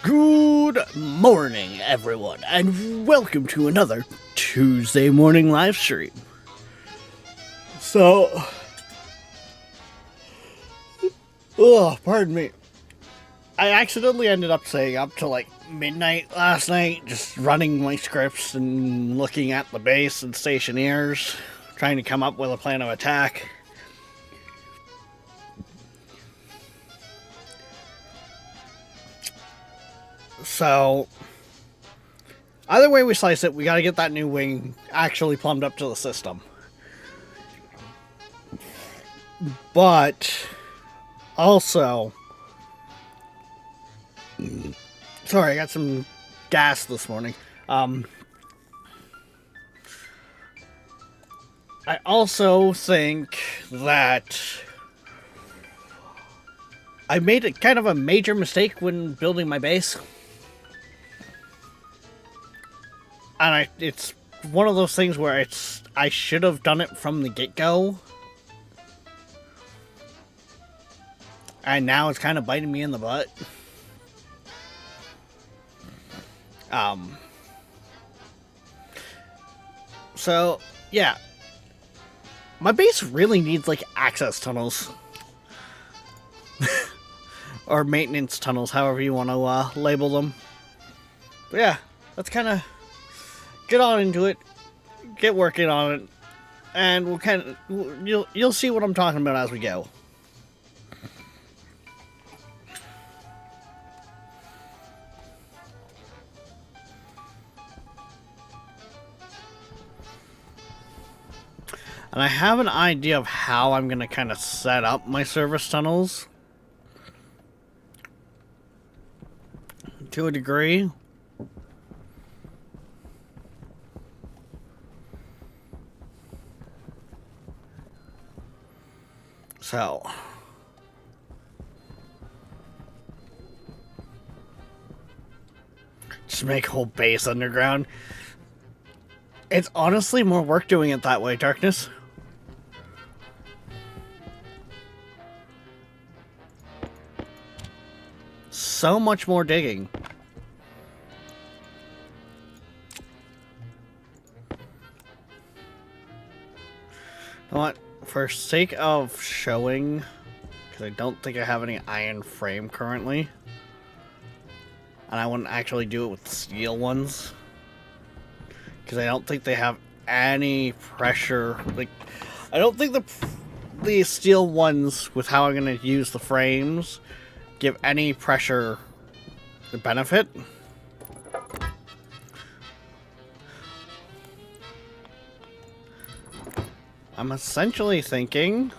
Good morning, everyone, and welcome to another Tuesday morning live stream. Pardon me. I accidentally ended up staying up till like midnight last night, just running my scripts and looking at the base and stationeers, trying to come up with a plan of attack. So, either way we slice it, we gotta get that new wing actually plumbed up to the system. But, also, sorry, I got some gas this morning. I also think that I made a kind of a major mistake when building my base. And it's one of those things where I should have done it from the get-go. And now it's kind of biting me in the butt. So, yeah. My base really needs, like, access tunnels. Or maintenance tunnels, however you want to label them. But yeah, let's kind of get on into it, get working on it, and we'll kind of you'll see what I'm talking about as we go. And I have an idea of how I'm going to kind of set up my service tunnels. To a degree. So. Just make whole base underground. It's honestly more work doing it that way, Darkness. So much more digging. You know what? For sake of showing, because I don't think I have any iron frame currently, and I wouldn't actually do it with steel ones, because I don't think they have any pressure. Like, I don't think the steel ones, with how I'm going to use the frames, give any pressure the benefit. I'm essentially thinking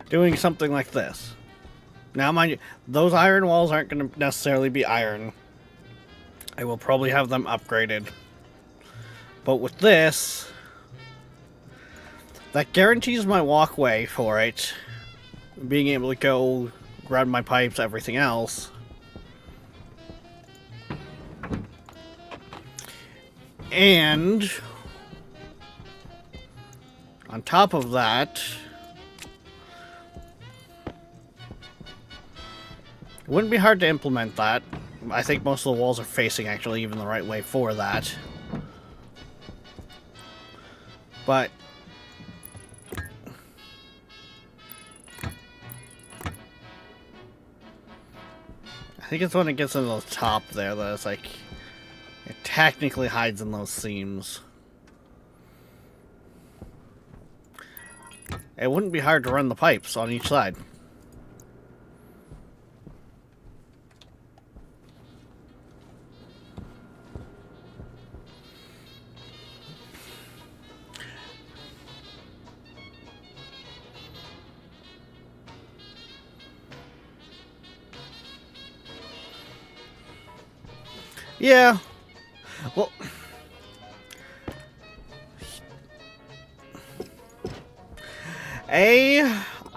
doing something like this. Now, mind you, those iron walls aren't going to necessarily be iron. I will probably have them upgraded. But with this, that guarantees my walkway for it. Being able to go grab my pipes, everything else. And on top of that, it wouldn't be hard to implement that. I think most of the walls are facing actually even the right way for that. But I think it's when it gets into the top there that it's like it technically hides in those seams. It wouldn't be hard to run the pipes on each side. Yeah. Well,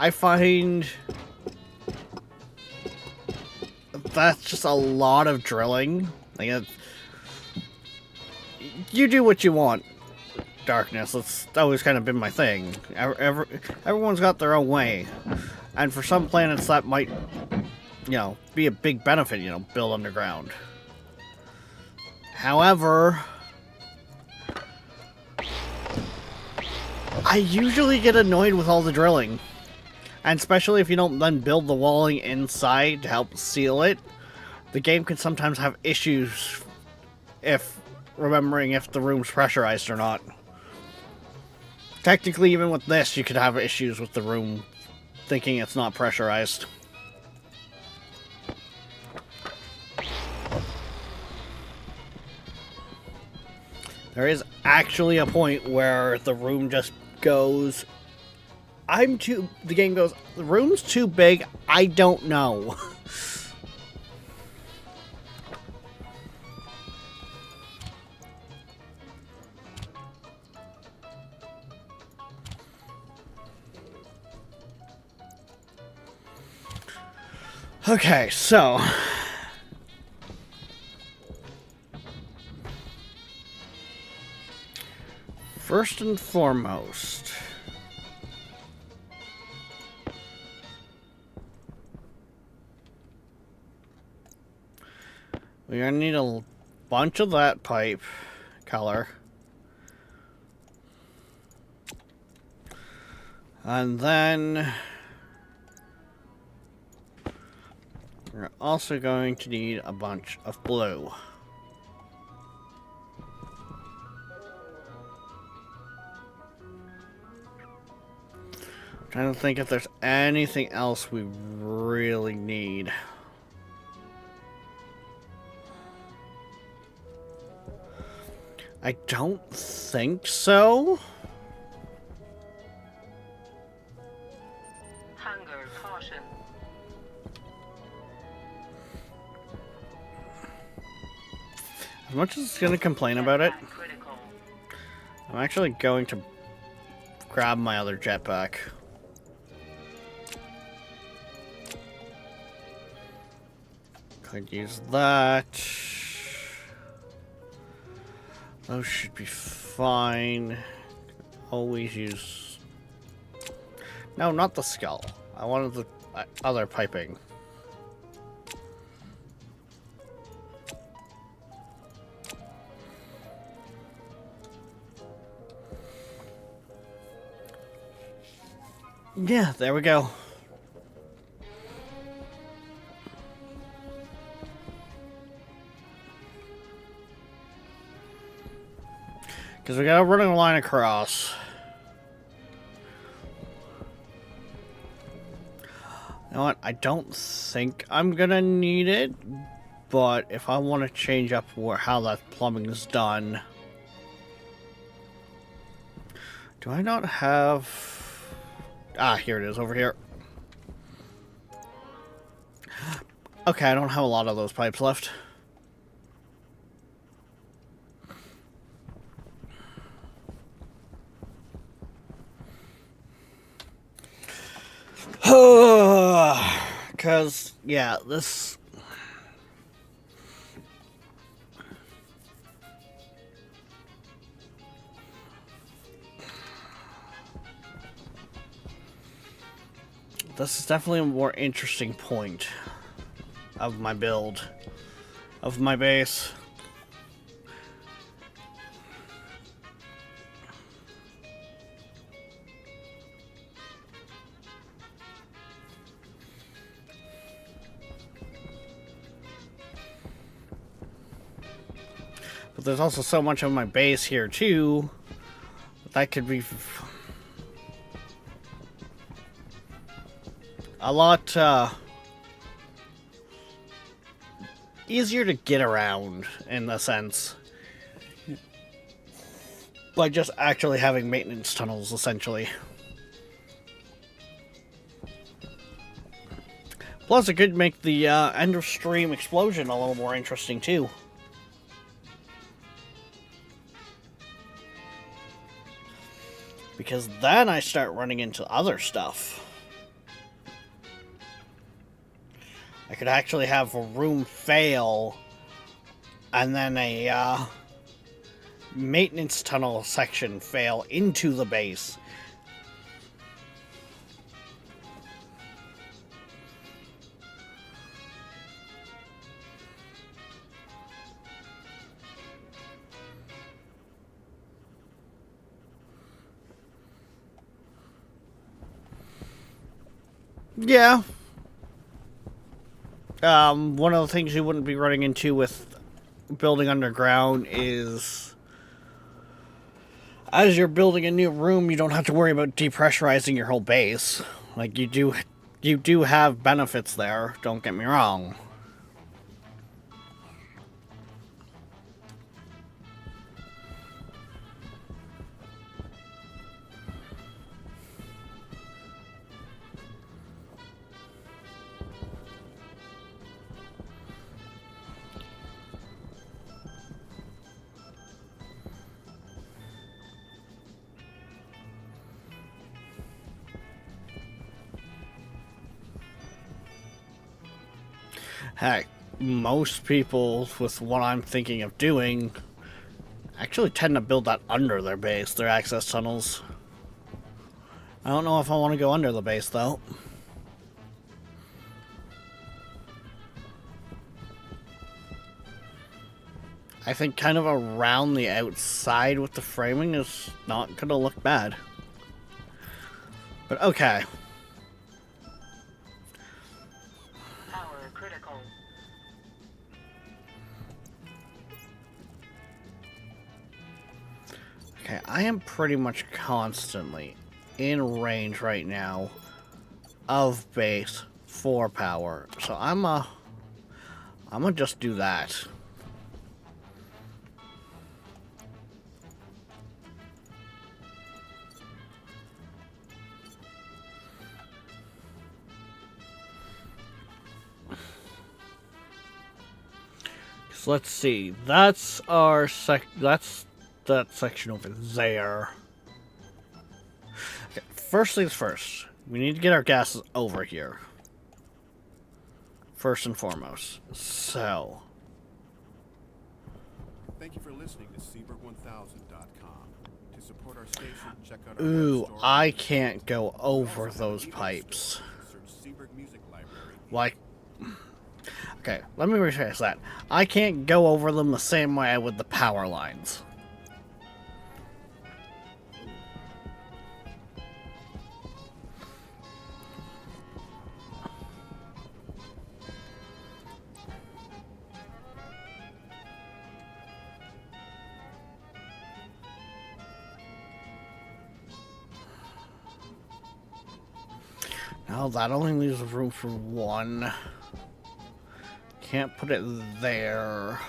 I find that's just a lot of drilling. Like, you do what you want, Darkness. That's always kind of been my thing. Everyone's got their own way. And for some planets that might, you know, be a big benefit, you know, build underground. However, I usually get annoyed with all the drilling. And especially if you don't then build the walling inside to help seal it, the game can sometimes have issues if remembering if the room's pressurized or not. Technically, even with this, you could have issues with the room thinking it's not pressurized. There is actually a point where the room just goes, the game goes, the room's too big, I don't know. Okay, so first and foremost, we're gonna need a bunch of that pipe color. And then we're also going to need a bunch of blue. I'm trying to think if there's anything else we really need. I don't think so. Hunger caution. As much as it's going to complain about it, I'm actually going to grab my other jetpack. Could use that. Those should be fine. Always use... No, not the skull. I wanted the other piping. Yeah, there we go. Because we got a running line across. You know what? I don't think I'm gonna need it, but if I want to change up how that plumbing is done, do I not have? Ah, here it is, over here. Okay, I don't have a lot of those pipes left. Because, yeah, this... This is definitely a more interesting point of my build, of my base. But there's also so much of my base here, too, that could be a lot easier to get around, in the sense, by just actually having maintenance tunnels, essentially. Plus, it could make the end of stream explosion a little more interesting, too. Because then I start running into other stuff. I could actually have a room fail and then a maintenance tunnel section fail into the base. Yeah. One of the things you wouldn't be running into with building underground is, as you're building a new room, you don't have to worry about depressurizing your whole base. Like, you do have benefits there, don't get me wrong. Heck, most people with what I'm thinking of doing actually tend to build that under their base, their access tunnels. I don't know if I want to go under the base, though. I think kind of around the outside with the framing is not going to look bad. But okay. Power critical. Okay, I am pretty much constantly in range right now of base 4 power. So I'm gonna just do that. So let's see. That's our that's that section over there. Okay, first things first. We need to get our gases over here. First and foremost. So. Thank you for listening to Seaberg1000.com. To support our station, check out our Ooh, web store. I can't go over those pipes. Search Seaberg Music Library. Like, okay, let me rephrase that. I can't go over them the same way I would the power lines. Now that only leaves room for one. Can't put it there.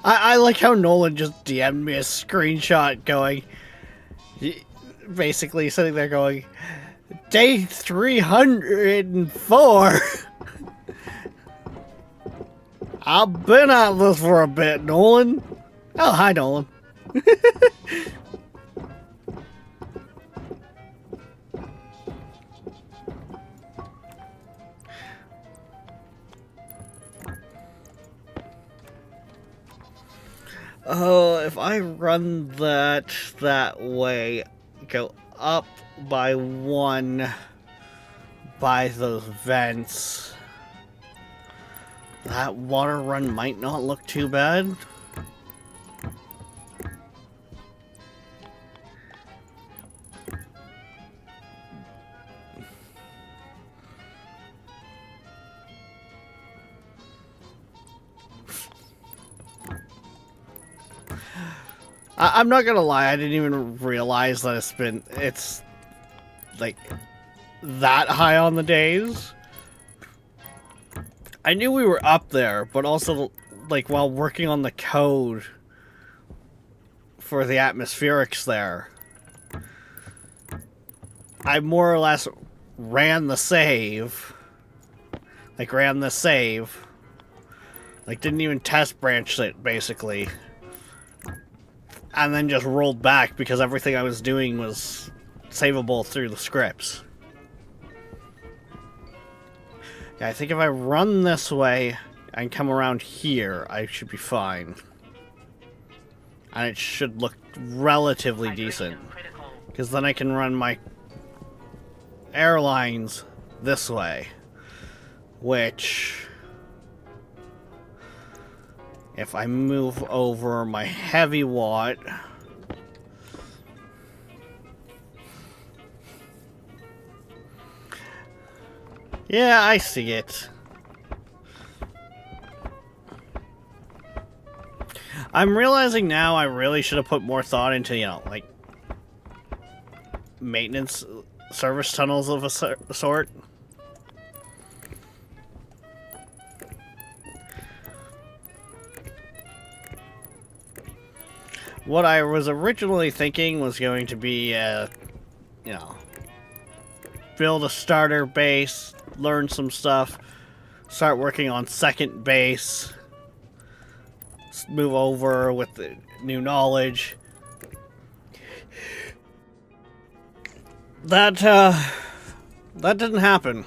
I like how Nolan just DM'd me a screenshot going, basically sitting there going, day 304. I've been at this for a bit, Nolan. Oh, hi, Nolan. Oh, if I run that way, go up by 1 by those vents, that water run might not look too bad. I'm not gonna lie, I didn't even realize that it's like that high on the days. I knew we were up there, but also like while working on the code for the atmospherics there, I more or less ran the save. Like ran the save. Like didn't even test branch it basically. And then just rolled back because everything I was doing was savable through the scripts. Yeah, I think if I run this way and come around here, I should be fine. And it should look relatively decent. Because then I can run my airlines this way. Which, if I move over my heavy watt, yeah, I see it. I'm realizing now I really should have put more thought into, you know, like, maintenance service tunnels of a sort. What I was originally thinking was going to be, you know, build a starter base, learn some stuff, start working on second base, move over with the new knowledge. That didn't happen.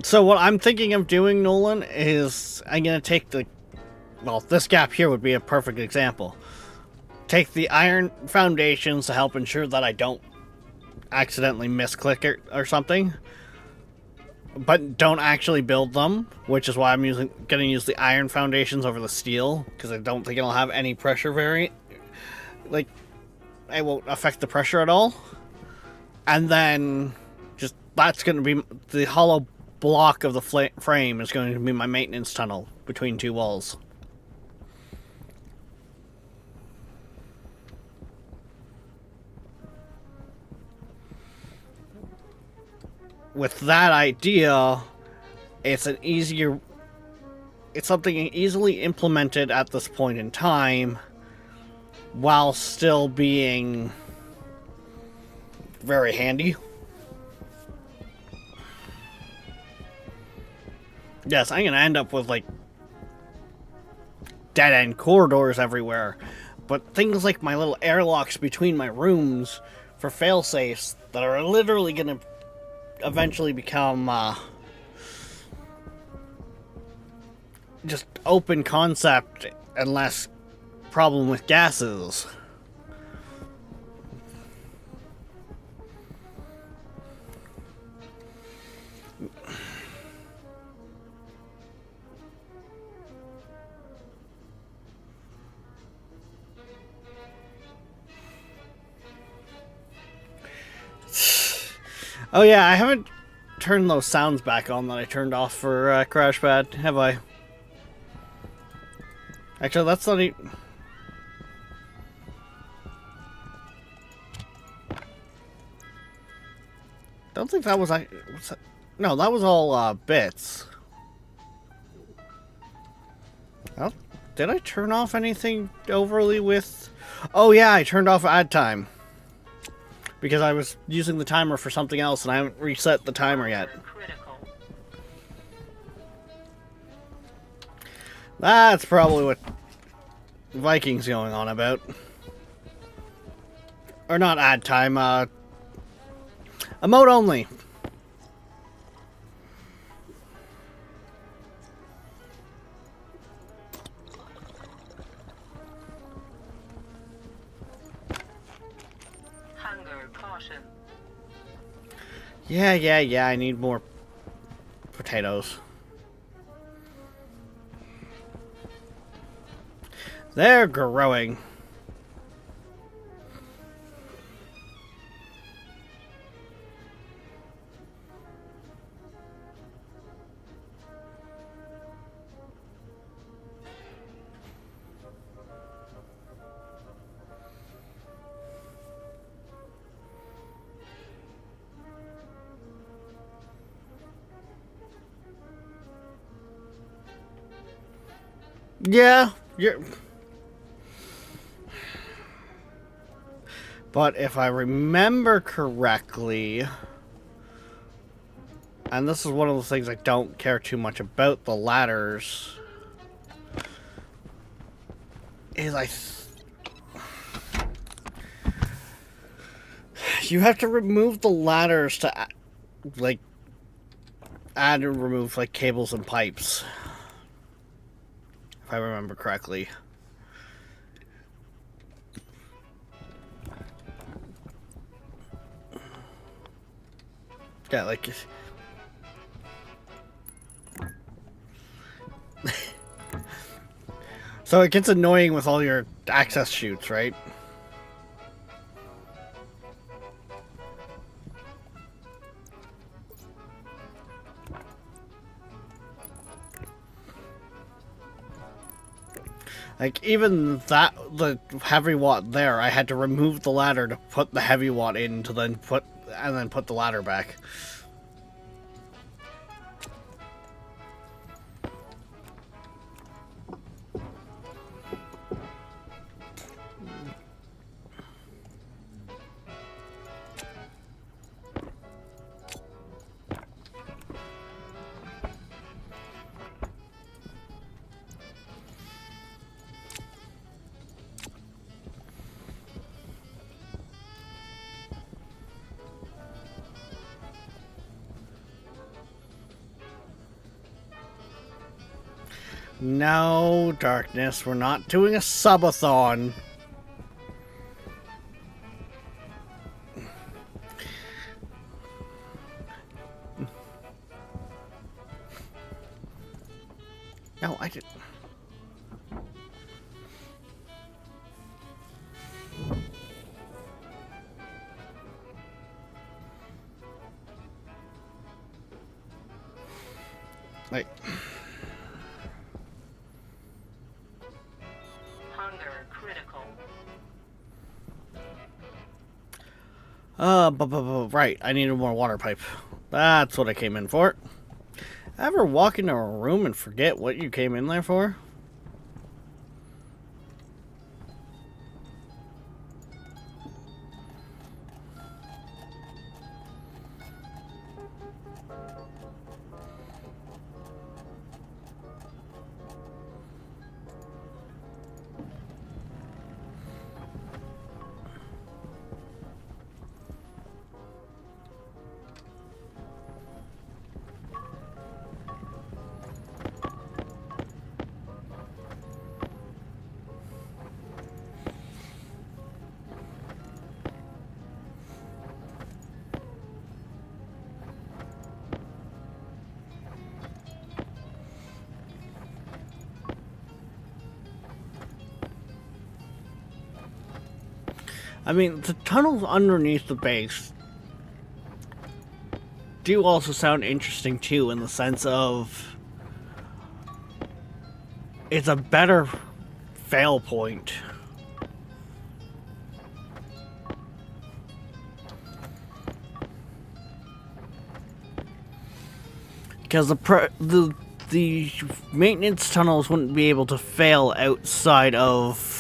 So what I'm thinking of doing, Nolan, is I'm gonna take the, well, this gap here would be a perfect example. Take the iron foundations to help ensure that I don't accidentally misclick it or something, but don't actually build them, which is why I'm gonna use the iron foundations over the steel, because I don't think it'll have any pressure variant. Like, it won't affect the pressure at all. And then, just, that's going to be, the hollow block of the frame is going to be my maintenance tunnel between two walls. With that idea, it's something easily implemented at this point in time, while still being very handy. Yes, I'm gonna end up with like dead-end corridors everywhere, but things like my little airlocks between my rooms for fail-safes that are literally gonna eventually become just open concept and less problem with gases. Oh yeah, I haven't turned those sounds back on that I turned off for Crashpad, have I? Actually, that's not even... Don't think that was... No, that was all bits. Oh, did I turn off anything overly with... Oh yeah, I turned off ad time. Because I was using the timer for something else and I haven't reset the timer yet. That's probably what Viking's going on about. Or not ad time, emote only. Yeah, I need more potatoes. They're growing. Yeah, you're... But if I remember correctly, and this is one of the things I don't care too much about the ladders, is you have to remove the ladders to, like, add and remove, like, cables and pipes. If I remember correctly. Yeah, like... So it gets annoying with all your access chutes, right? Like, even that, the heavy watt there, I had to remove the ladder to put the heavy watt in to then put the ladder back. No, Darkness, we're not doing a subathon. No, I didn't. Like... Hunger critical. Right, I needed more water pipe. That's what I came in for. Ever walk into a room and forget what you came in there for? I mean, the tunnels underneath the base do also sound interesting too, in the sense of it's a better fail point. Because the maintenance tunnels wouldn't be able to fail outside of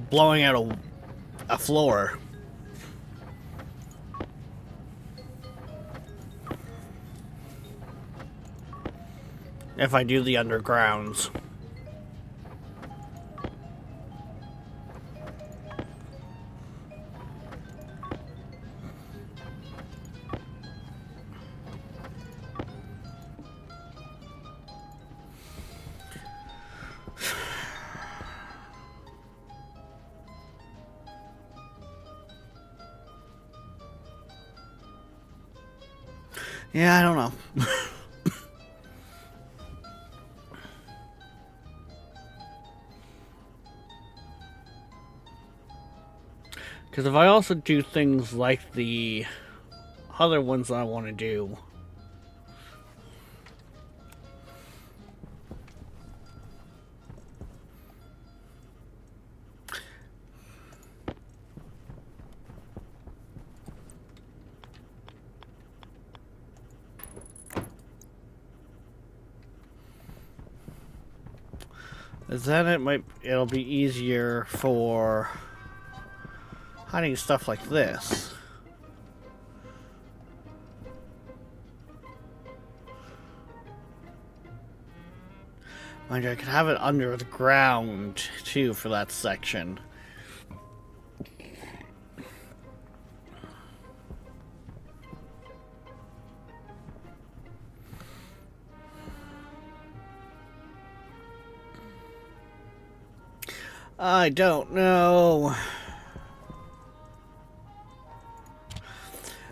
blowing out a floor. If I do the undergrounds. Yeah, I don't know. Because if I also do things like the other ones that I want to do, then it'll be easier for hiding stuff like this. Mind you, I could have it under the ground too for that section. I don't know.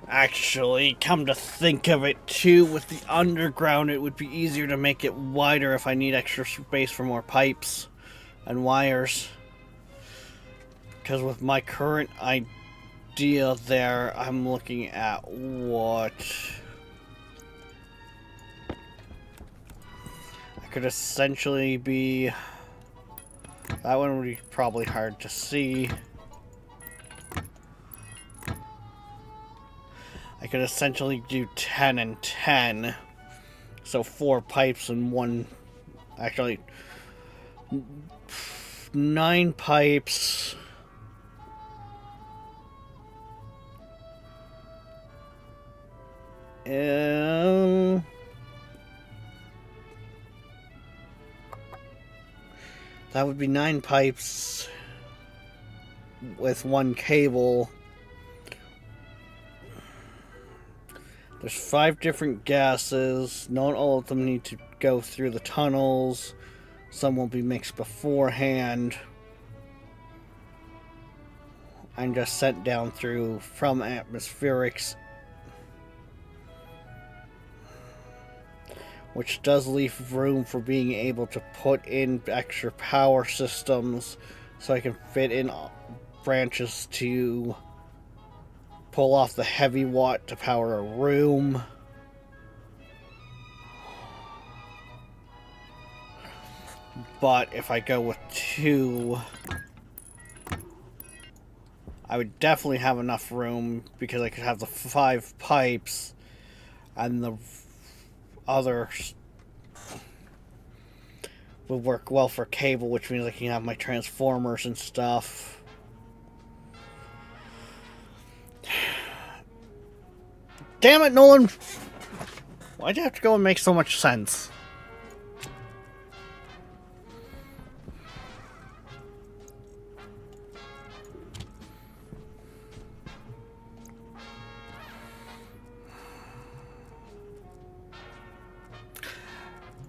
Actually, come to think of it too, with the underground it would be easier to make it wider if I need extra space for more pipes and wires. Because with my current idea there, I'm looking at what I could essentially be... That one would be probably hard to see. I could essentially do 10 and 10. So 4 pipes and 1... Actually, 9 pipes. That would be 9 pipes with 1 cable. There's 5 different gases. Not all of them need to go through the tunnels. Some will be mixed beforehand and just sent down through from atmospherics, which does leave room for being able to put in extra power systems so I can fit in branches to pull off the heavy watt to power a room. But if I go with 2, I would definitely have enough room because I could have the 5 pipes and the others would work well for cable, which means I can have my transformers and stuff. Damn it, Nolan! Why'd you have to go and make so much sense?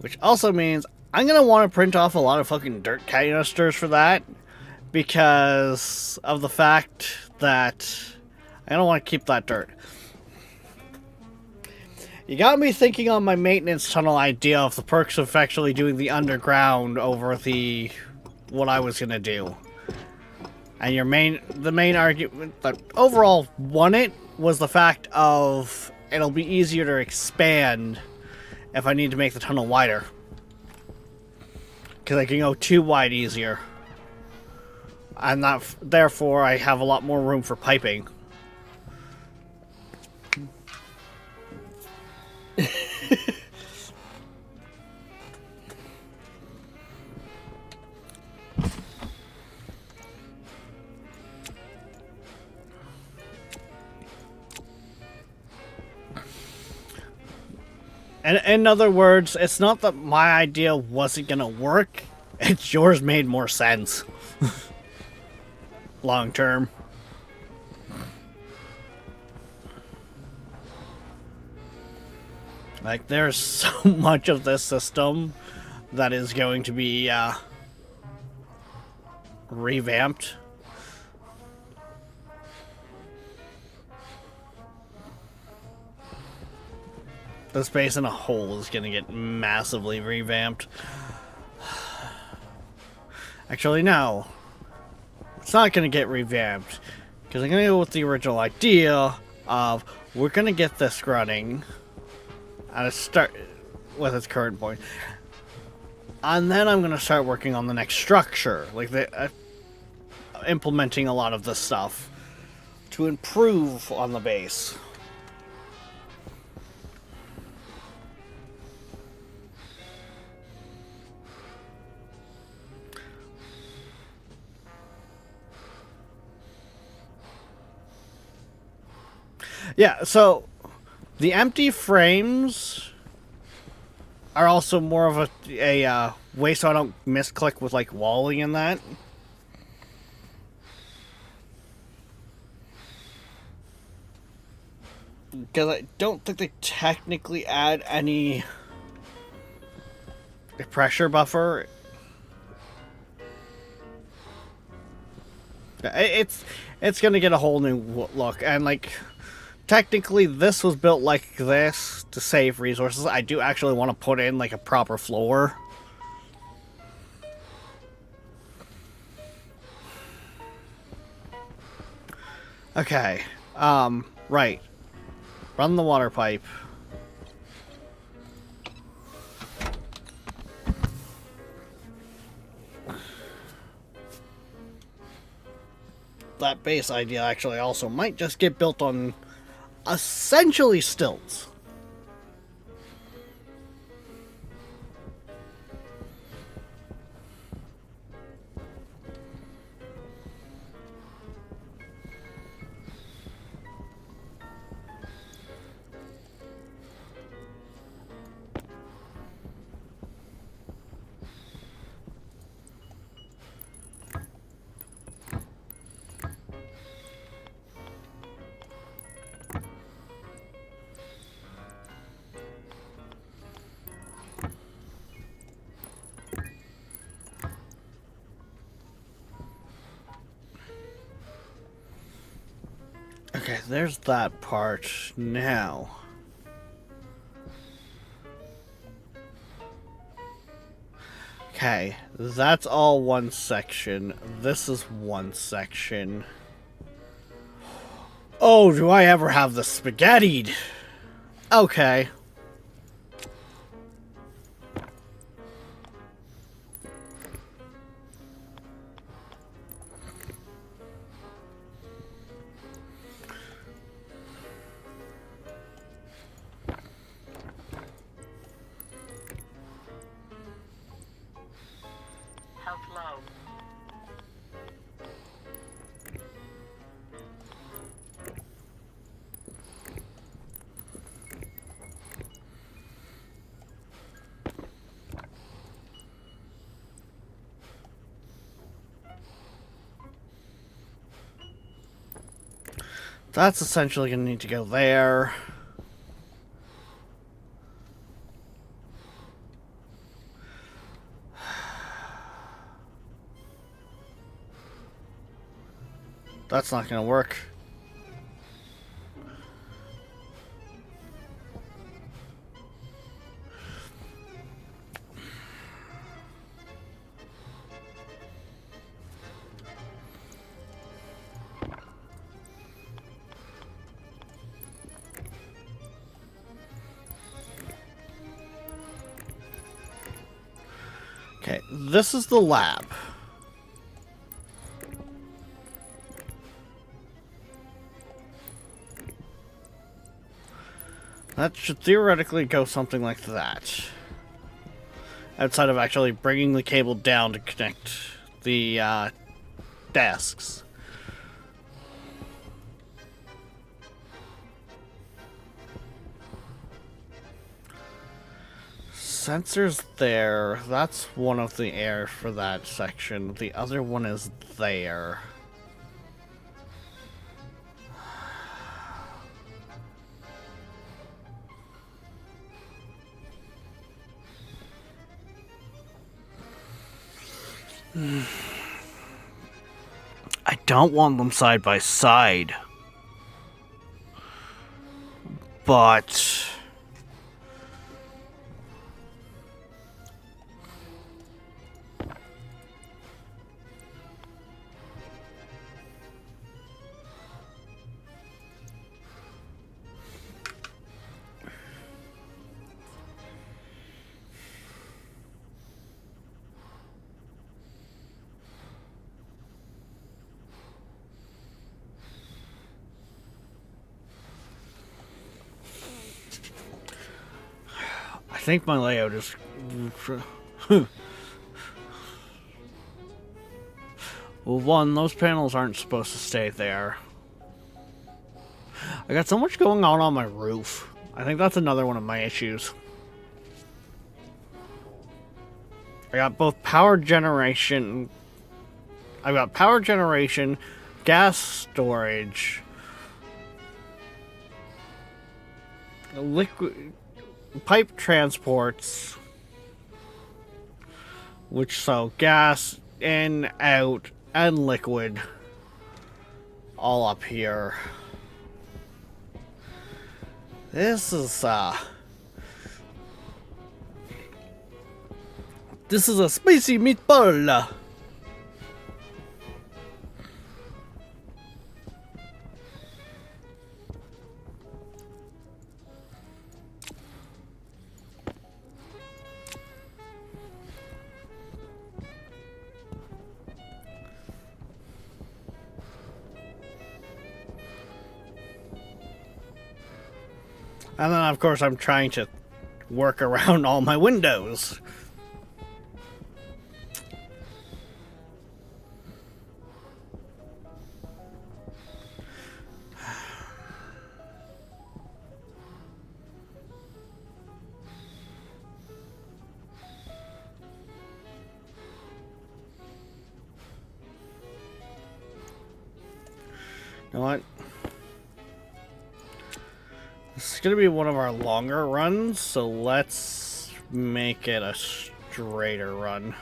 Which also means I'm gonna want to print off a lot of fucking dirt canisters for that, because of the fact that I don't want to keep that dirt. You got me thinking on my maintenance tunnel idea of the perks of actually doing the underground over the what I was gonna do. And the main argument that overall won it was the fact of it'll be easier to expand if I need to make the tunnel wider. Because I can go too wide easier. And therefore I have a lot more room for piping. And in other words, it's not that my idea wasn't gonna work, it's yours made more sense. Long term. Like, there's so much of this system that is going to be revamped. this base in a whole is gonna get massively revamped. Actually, no. It's not gonna get revamped. Because I'm gonna go with the original idea of we're gonna get this running at a start with its current point. And then I'm gonna start working on the next structure. Like implementing a lot of this stuff to improve on the base. Yeah, so the empty frames are also more of a way so I don't misclick with like walling and that. Because I don't think they technically add any pressure buffer. It's gonna get a whole new look, and like technically this was built like this to save resources. I do actually want to put in like a proper floor. Okay, right. Run the water pipe. That base idea actually also might just get built on essentially stilts. Okay, there's that part now. Okay, that's all one section. This is one section. Oh, do I ever have the spaghettied? Okay. Health low. That's essentially going to need to go there. That's not going to work. Okay, this is the lab. That should theoretically go something like that. Outside of actually bringing the cable down to connect the desks. Sensors there. That's one of the air for that section. The other one is there. I don't want them side by side. But think my layout is... Well, one, those panels aren't supposed to stay there. I got so much going on my roof. I think that's another one of my issues. I got both power generation... I've got power generation, gas storage, liquid pipe transports, which so gas in, out, and liquid all up here. This is a spicy meatball. And then, of course, I'm trying to work around all my windows. You know what? This is going to be one of our longer runs, so let's make it a straighter run.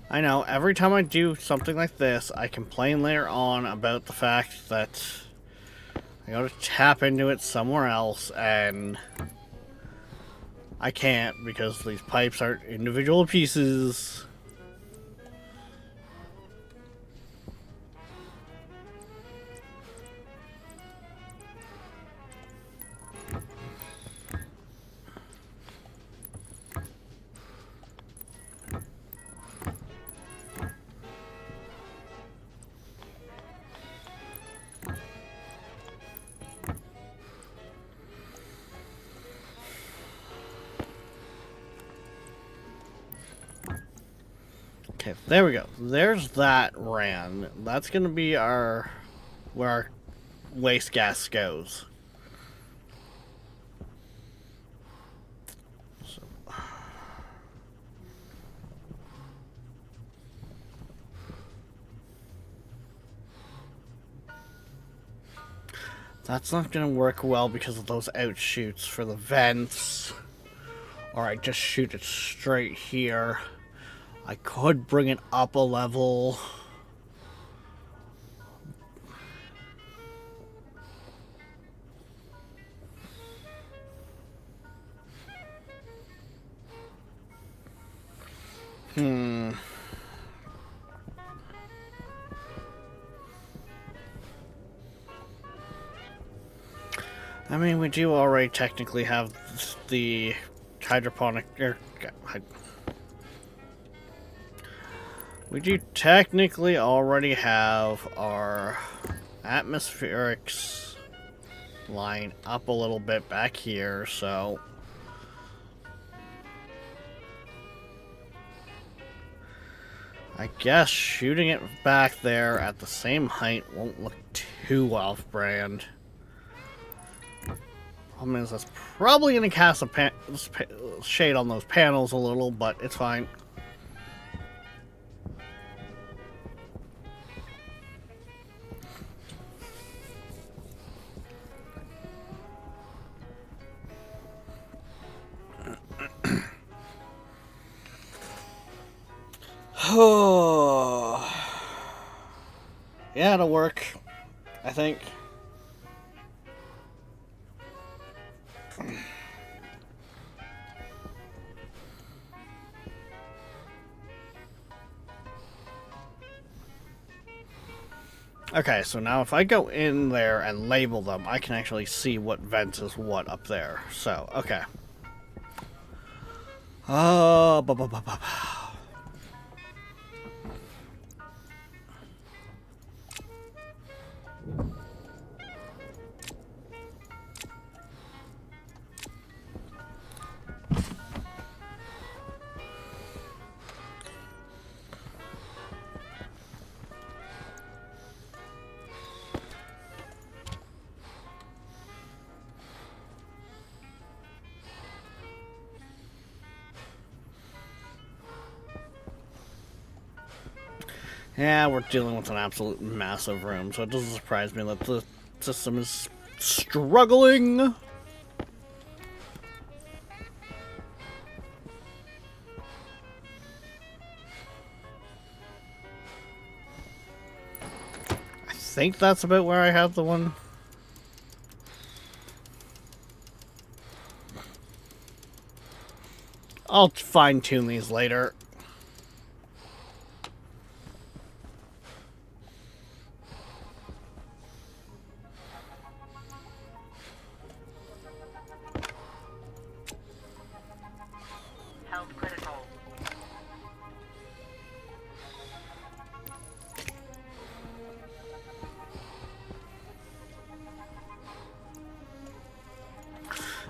I know, every time I do something like this, I complain later on about the fact that I gotta tap into it somewhere else, and I can't because these pipes are individual pieces. Okay, there we go. There's that ran. That's gonna be our where our waste gas goes. So. That's not gonna work well because of those outshoots for the vents. Or I just shoot it straight here. I could bring it up a level. I mean, we do already technically have the hydroponic... we do technically already have our atmospherics line up a little bit back here, so... I guess shooting it back there at the same height won't look too off-brand. Problem is, that's probably going to cast a shade on those panels a little, but it's fine. Yeah, it'll work, I think. Okay, so now if I go in there and label them, I can actually see what vent is what up there. So, okay. Yeah, we're dealing with an absolute massive room, so it doesn't surprise me that the system is struggling. I think that's about where I have the one. I'll fine-tune these later. Health critical.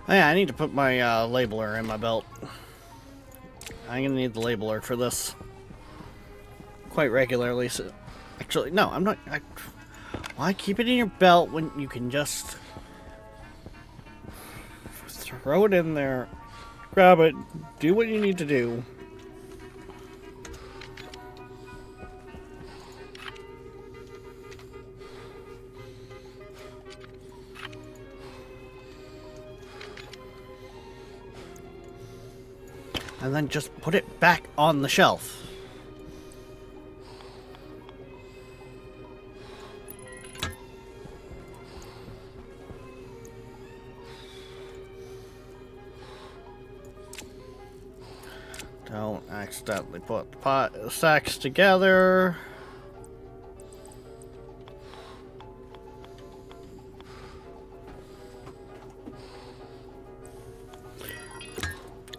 Oh yeah, I need to put my labeler in my belt. I'm gonna need the labeler for this quite regularly. So, actually, no, I'm not. Why keep it in your belt when you can just throw it in there, grab it, do what you need to do. And then just put it back on the shelf. Don't accidentally put the sacks together.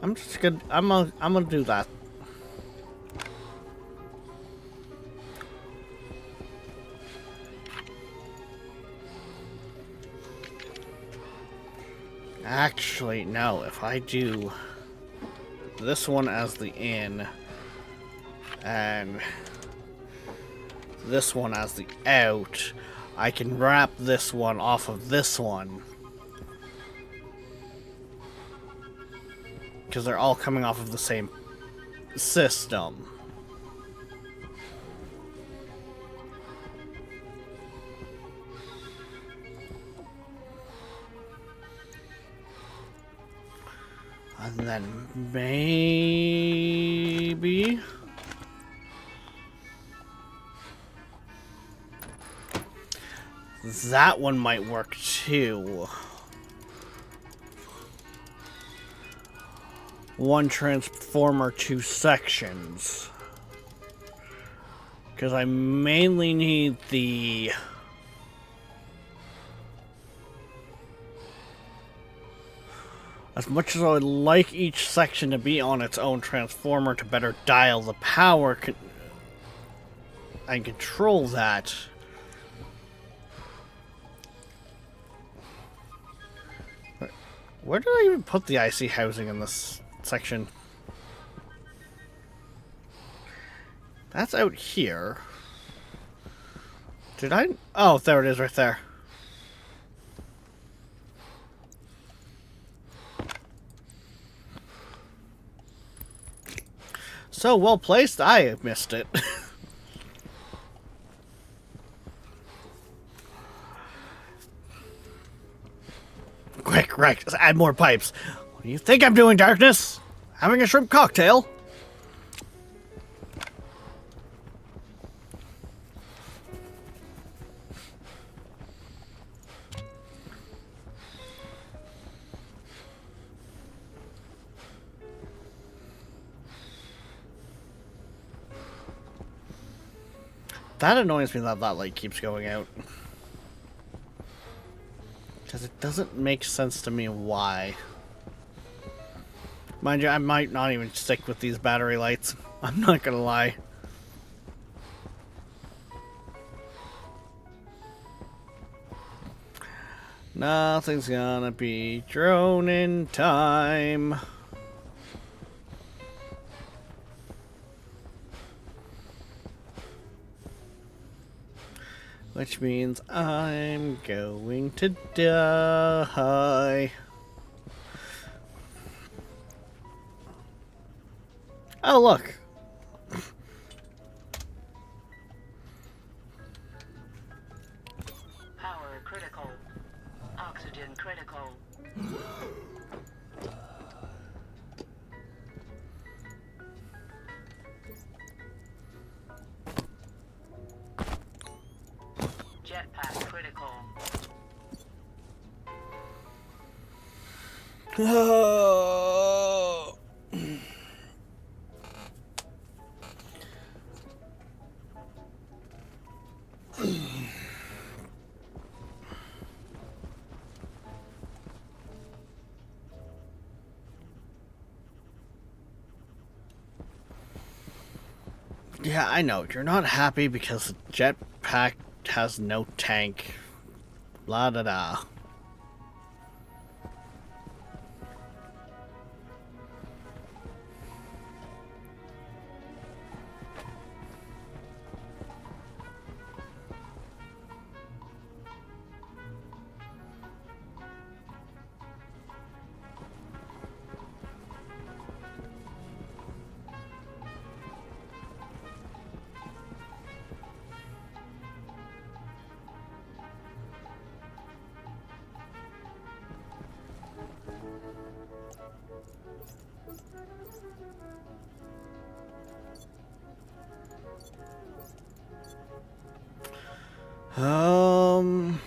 I'm gonna do that. Actually, no, if I do this one as the in and this one as the out, I can wrap this one off of this one. Because they're all coming off of the same system. And then maybe that one might work too. One transformer, two sections. Because I mainly need the... As much as I would like each section to be on its own transformer to better dial the power and control that. Where did I even put the IC housing in this section? That's out here. Did I? Oh, there it is right there. So well placed, I missed it. Quick, right, add more pipes. What do you think I'm doing, Darkness? Having a shrimp cocktail? That annoys me that that light keeps going out. Because it doesn't make sense to me why. Mind you, I might not even stick with these battery lights. I'm not gonna lie. Nothing's gonna be drone in time. Which means I'm going to die. Oh, look. critical. Oxygen critical. Jetpack critical. Oh. Yeah, I know. You're not happy because the jetpack has no tank. La da da. Um.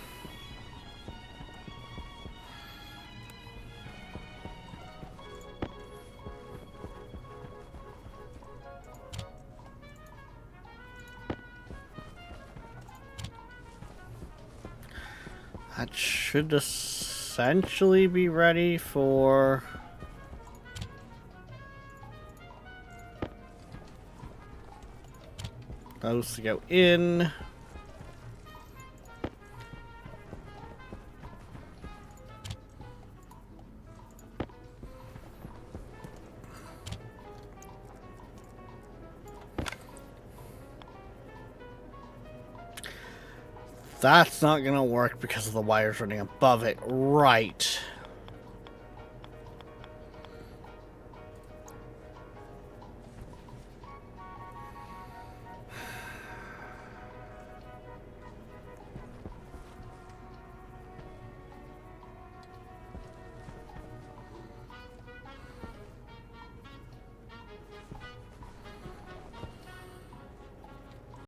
That should essentially be ready for those to go in. That's not gonna work because of the wires running above it. Right.